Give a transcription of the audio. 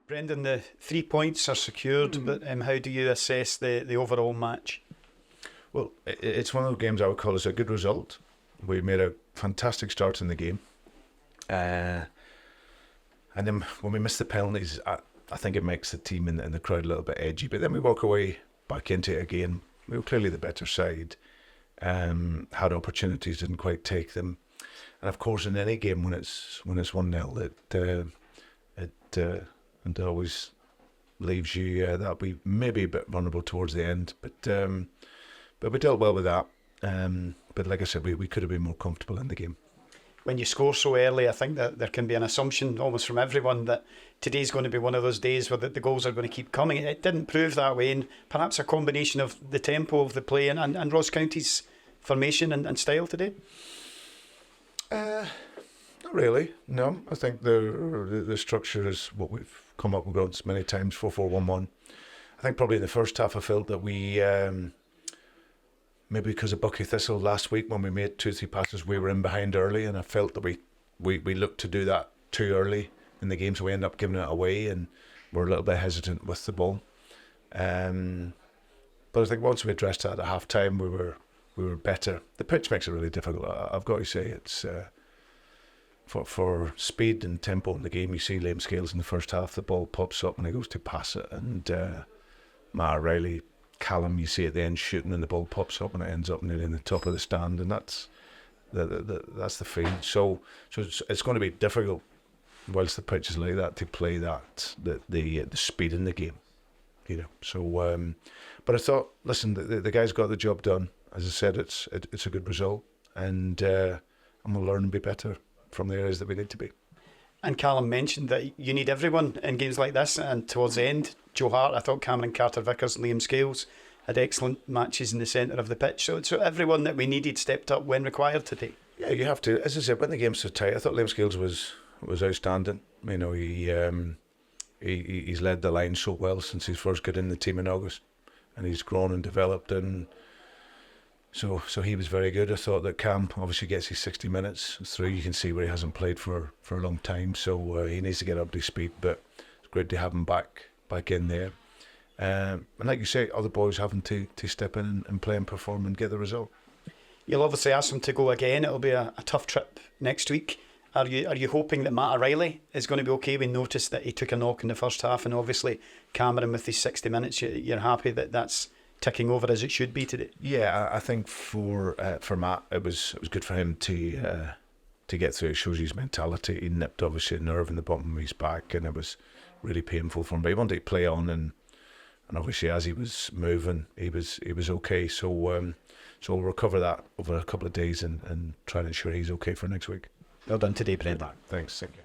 Brendan, the 3 points are secured, but how do you assess the overall match? Well, it's one of the games I would call as a good result. We made a fantastic start in the game. And then when we miss the penalties, I think it makes the team and the crowd a little bit edgy. But then we walk away back into it again. We were clearly the better side. Had opportunities, didn't quite take them. And of course, in any game when it's 1-0, it always leaves you that we maybe a bit vulnerable towards the end. But we dealt well with that. But like I said, we could have been more comfortable in the game. When you score so early, I think that there can be an assumption almost from everyone that today's going to be one of those days where the goals are going to keep coming. It didn't prove that way, and perhaps a combination of the tempo of the play and Ross County's formation and style today. Not really, no. I think the structure is what we've come up with many times, 4-4-1-1. I think probably in the first half I felt that we, maybe because of Bucky Thistle last week when we made 2-3 passes, we were in behind early, and I felt that we looked to do that too early in the game, so we ended up giving it away and we're a little bit hesitant with the ball. But I think once we addressed that at half time, we were better. The pitch makes it really difficult. I've got to say, it's for speed and tempo in the game. You see Liam Scales in the first half, the ball pops up and he goes to pass it, and Matt Riley, Callum, you see at the end shooting and the ball pops up and it ends up nearly in the top of the stand, and that's the field. So it's going to be difficult whilst the pitch is like that to play that the speed in the game, you know. So but I thought, listen, the guys got the job done. As I said, it's a good result, and we'll learn and be better from the areas that we need to be. And Callum mentioned that you need everyone in games like this, and towards the end, Joe Hart, I thought Cameron Carter-Vickers, Liam Scales had excellent matches in the centre of the pitch, so everyone that we needed stepped up when required today. Yeah, you have to. As I said, when the game's so tight, I thought Liam Scales was outstanding. You know, he's led the line so well since he first got in the team in August, and he's grown and developed, and so he was very good. I thought that Cam obviously gets his 60 minutes through. You can see where he hasn't played for a long time, so he needs to get up to speed, but it's great to have him back in there. And like you say, other boys having to step in and play and perform and get the result. You'll obviously ask him to go again. It'll be a tough trip next week. Are you hoping that Matt O'Reilly is going to be okay? We noticed that he took a knock in the first half, and obviously Cameron with his 60 minutes, you're happy that that's ticking over as it should be today. Yeah, I think for Matt, it was good for him to get through. It shows his mentality. He nipped obviously a nerve in the bottom of his back, and it was really painful for him. But he wanted to play on, and obviously as he was moving, he was okay. So we'll recover that over a couple of days and try to ensure he's okay for next week. Well done today, Brendan. Thanks. Thank you.